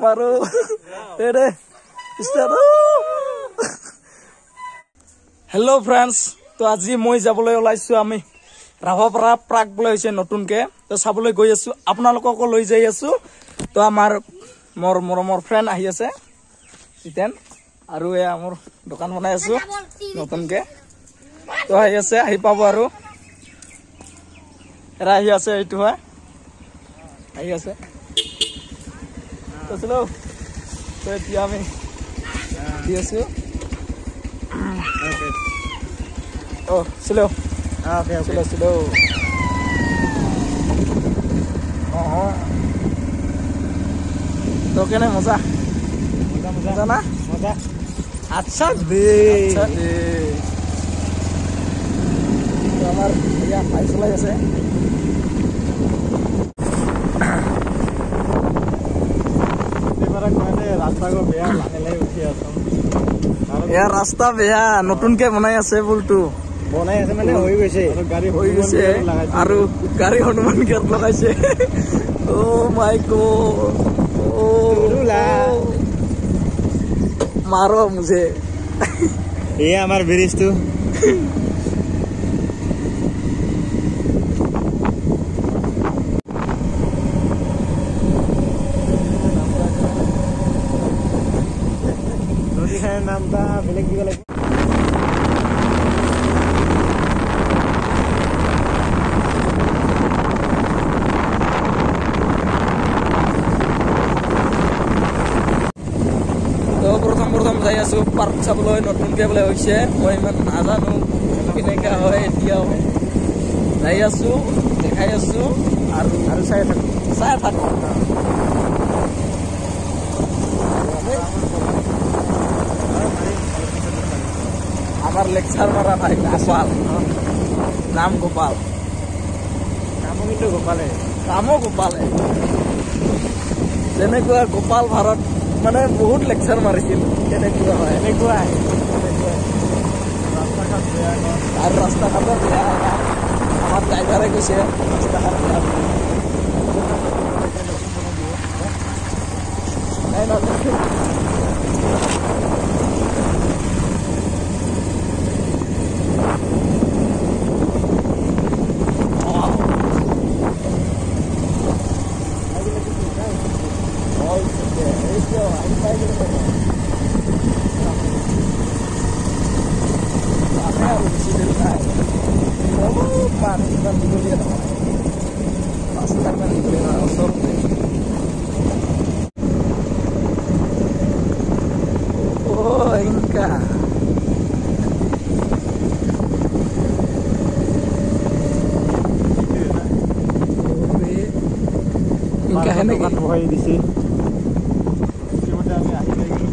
মাৰো ৰে start hello' friends তো আজি মই যাবলৈ ওলাইছো আমি ৰাভাপাৰা প্ৰাক বোলে হৈছে নতুনকে তো চাবলৈ গৈ আছো আপোনালোককো লৈ যাই আছো তো আমাৰ মোৰ মৰমৰ ফ্ৰেণ্ড আহি আছে জিতেন আৰু এয়া মোৰ দোকান বনাই আছো নতুনকে তো আহি আছে আহি পাব আৰু এৰা আহি আছে এইটো হয় আহি আছে তো চলো তো এতিয়া আমি দি আছো Oh, slow. Okay. Slow. Oh. तो क्या नहीं मजा ना मजा अच्छा दे तो हमार भैया बाइक चलाई আছে এবারে কোনে রাস্তা গো বেয়া লাহে উঠি আছো या रास्ता बेया নতুনকে বনাই আছে বুলটো বনাই আছে মানে হৈ গৈছে আৰু গাড়ী হৈ গৈছে আৰু গাড়ী হনুমান গেট লগাইছে ও মাই গড ও रुला मारो मुझे ये हमार ब्रिज तो नदी है नाम ता बेलेग दिगो लाग প্ৰথম যাই আছো পাৰ্ক চাবলৈ নতুনকে বোলে হৈছে মই ইমান নাজানো কেনেকা হয় এতিয়াও যাই আছো দেখাই আছো আৰু চাই থাকো আমাৰ লেকচাৰ মাৰা ভাই গোপাল নাম গোপাল কামো কিন্তু গোপালে যেনেকুৱা গোপাল ভাৰত মানে বহুত লেকচাৰ মাৰিছিল তেনেকুৱা হয় আৰু ৰাস্তা ঘাট বেয়া আমাৰ ড্ৰাইভাৰে কৈছে ৰাস্তা ঘাট বেয়া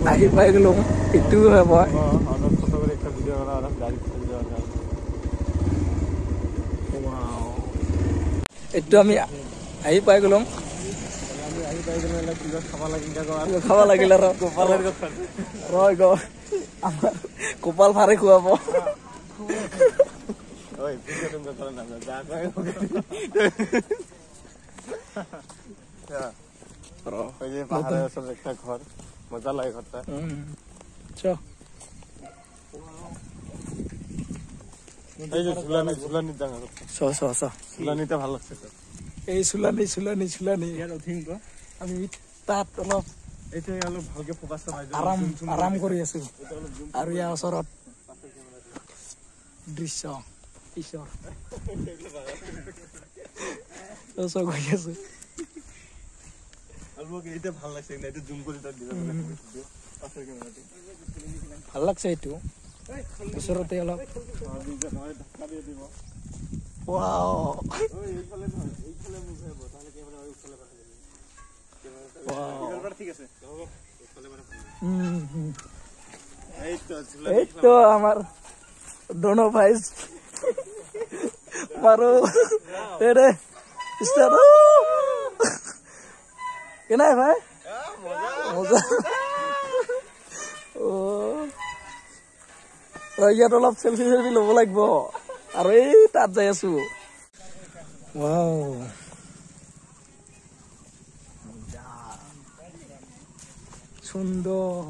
আহি পাই গলো এইটো হয় মই এইটো আমি আহি পাই গলো খাব লাগিল আৰু গোপালৰ ৰয় গো আমাৰ গোপাল ভাৰে খুৱাব ঘর মজা লাগে ঘরটা ঝুলানিটা ভাল লাগছে এই চুলানি আমি তাত অলপ ভালকে ফোকাস আৰাম কৰি আছো আৰু ইয়াৰ ওচৰত দৃশ্য ঈশ্বৰ গৈ আছো ভাল লাগছে এইটো ওচৰতে অলপ এইটো আমাৰ दोनों भाई मारो रे स्टार्ट কেনা ভাই মজা ও ইয়াত অলপ সেলফি ল'ব লাগিব আৰু এই তাত যাই আছো ওয়াও সুন্দৰ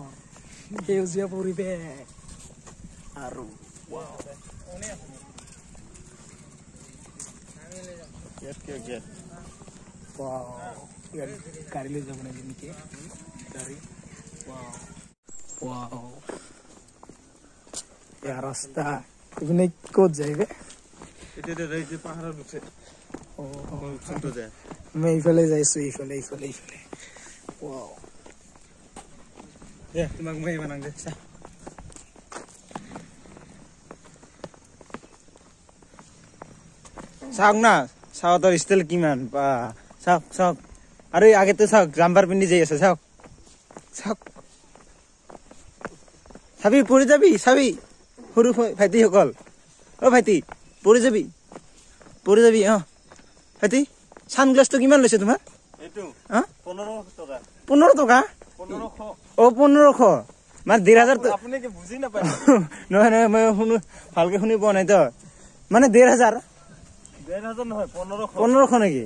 সেউজীয়া পৰিৱেশ আৰু গাড়ী লৈ যাব নেকি গাড়ী ৰাস্তা ইপিনে ক'ত যাইবে আমি এইফালে যাইছো এইফালে তোমাক মই ইমান দে চাওক না চাওঁতৰ ষ্টাইল কিমান বা চাওক আৰু আগেতো চাওক জাম্পাৰ পিন্ধি যাই আছে চাওক চাবি পৰি যাবি চাবি সৰু ভাইটিসকল ভাইটি পৰি যাবি অ ভাইটি ছানগ্লাছটো কিমান লৈছে তোমাৰ 15 টকা 1500 মানে 1500 আপুনি কি বুজি নাপায় নহয় মই ভালকে শুনি পোৱা নাই তো মানে 1500 নহয় 1500 নেকি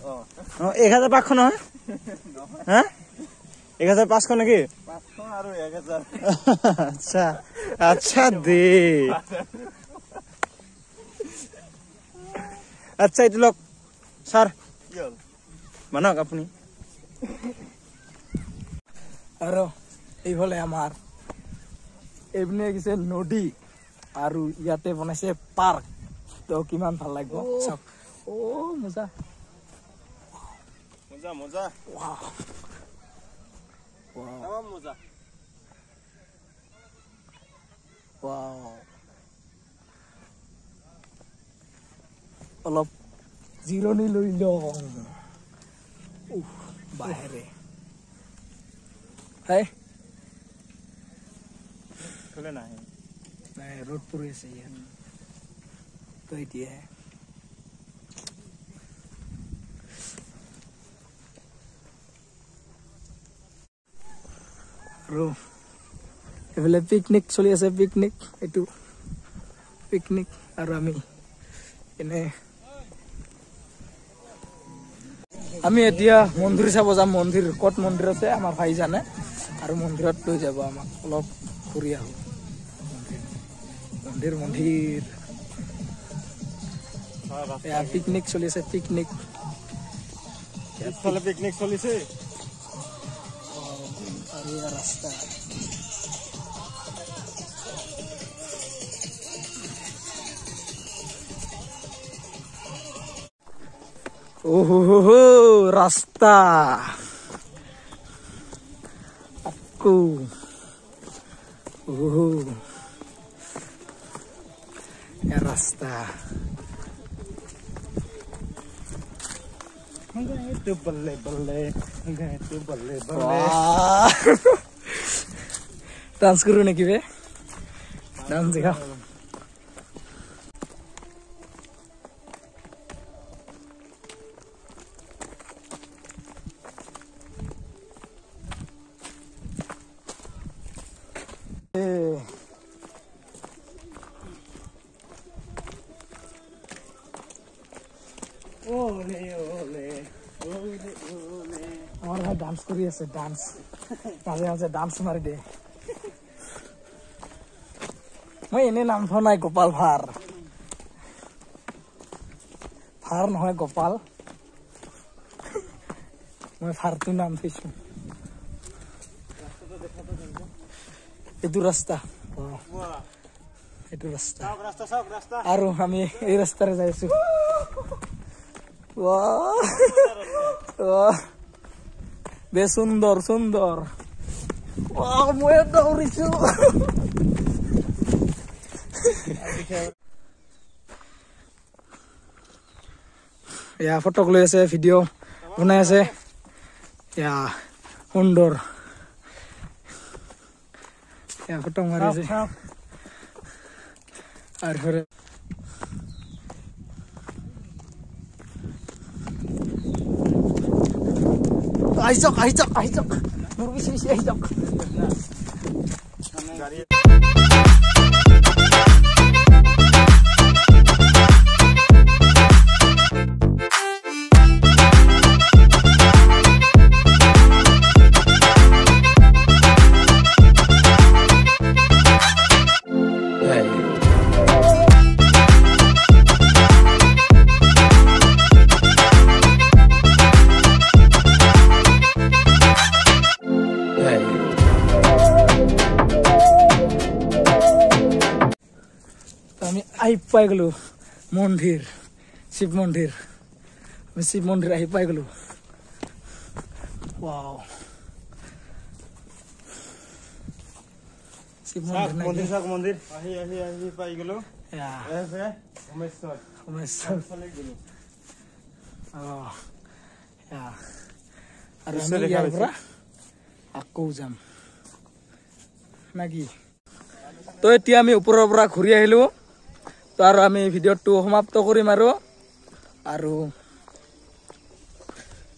1500 নহয় হা 1500 নেকি 500 আৰু 1000 আচ্ছা দে আচ্ছা এইটো লওক ছাৰ কি হ'ল মানক আপুনি আৰু এইফালে আমাৰ এইপিনে গৈছে নদী আৰু ইয়াতে বনাইছে পাৰ্ক তো কিমান ভাল লাগিব চাওক মজা অলপ জিৰণি লৈ লওঁ বাহিৰে নাই ৰ'দ পৰি আছে ইয়াত তো এতিয়া আৰু এইফালে পিকনিক চলি আছে এইটো পিকনিক আৰু আমি এতিয়া মন্দিৰ চাব যাম মন্দিৰ ক'ত মন্দিৰ আছে আমাৰ ভাই জানে আৰু মন্দিৰত লৈ যাব আমাক অলপ ঘূৰি আহো মন্দিৰ পিকনিক চলি আছে পিকনিক চলিছে আৰু ৰাস্তা ৰাস্তা আকৌ ৰাস্তা ডান্স কৰো নেকি বে ডান্স দেখা আমার ভাই ডান্স করি আছে ডান্স মাঝে মাঝে ডান্স মারি দে মই এনে নাম থোৱা নাই গোপাল ভাৰ নহয় গোপাল মই ভাৰটো নাম থৈছো এইটো ৰাস্তা আৰু আমি এই ৰাস্তাৰে যাই আছো বে সুন্দৰ মই দৌৰিছো এয়া ফটো লৈ আছে ভিডিঅ' বনাই আছে এয়া সুন্দৰ এয়া ফটো মাৰি আছে আৰু আহিছক মোৰ পিছে আহিছক আহি পাই গলো মন্দিৰ শিৱ মন্দিৰ আমি শিৱ মন্দিৰ আহি পাই গলো ওয়াও শিৱ মন্দিৰ চাওক মন্দিৰ আহি পাই গলো আৰু আমি ইয়াৰ পৰা আকৌ যাম নাকি তো এতিয়া আমি ওপৰৰ পৰা ঘূৰি আহিলো তো আৰু আমি ভিডিঅ'টো সমাপ্ত কৰিম আৰু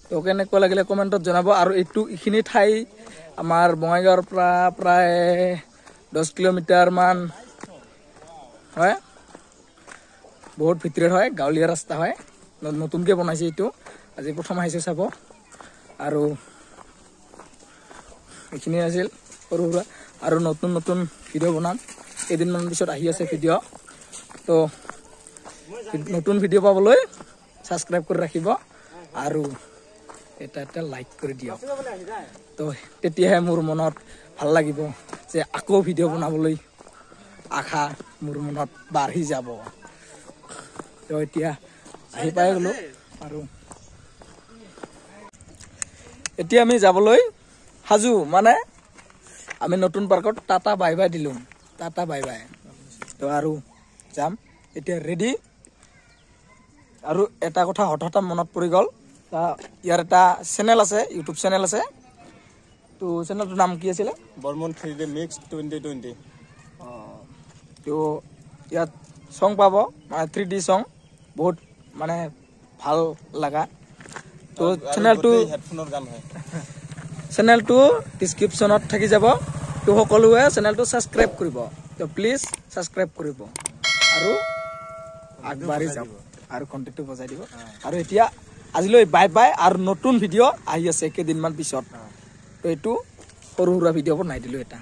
তো কেনেকুৱা লাগিলে কমেণ্টত জনাব আৰু এইখিনি ঠাই আমাৰ বঙাইগাঁৱৰ পৰা প্ৰায় 10 কিলোমিটাৰ মান হয় বহুত ভিতৰত হয় গাঁৱলীয়া ৰাস্তা হয় নতুনকৈ বনাইছে এইটো আজি প্ৰথম আহিছে চাব আৰু এইখিনি আছিল সৰু সুৰা আৰু নতুন ভিডিঅ' বনাম কেইদিনমান পিছত আহি আছে ভিডিঅ' তো নতুন ভিডিঅ' পাবলৈ ছাবস্ক্ৰাইব কৰি ৰাখিব আৰু এটা লাইক কৰি দিয়ক তো তেতিয়াহে মোৰ মনত ভাল লাগিব যে আকৌ ভিডিঅ' বনাবলৈ আশা মোৰ মনত বাঢ়ি যাব তো এতিয়া আহি পাই গ'লো আৰু এতিয়া আমি যাবলৈ সাজু মানে আমি নতুন পাৰ্কত টাটা বাই বাই দিলোঁ টাটা বাই বাই তো আৰু যাম এতিয়া ৰেডি আৰু এটা কথা হঠাৎ মনত পৰি গ'ল ইয়াৰ এটা চেনেল আছে ইউটিউব চেনেল আছে তো চেনেলটোৰ নাম কি আছিলে বৰ্মন 3D Mix 2020 তো ইয়াত সং পাব মানে 3D সং বহুত মানে ভাল লাগা তো চেনেলটো হেডফোনৰ গান হয় চেনেলটো ডিসক্ৰিপচনত থাকি যাব তো সকলোৱে চেনেলটো সাবস্ক্ৰাইব কৰিব তো প্লিজ সাবস্ক্ৰাইব কৰিব আৰু আগবাঢ়ি যাব আৰু কন্টেক্টটো বজাই দিব আৰু এতিয়া আজিলৈ বাই বাই আৰু নতুন ভিডিঅ' আহি আছে কেইদিনমান পিছত তো এইটো সৰু সুৰা ভিডিঅ' বনাই দিলোঁ এটা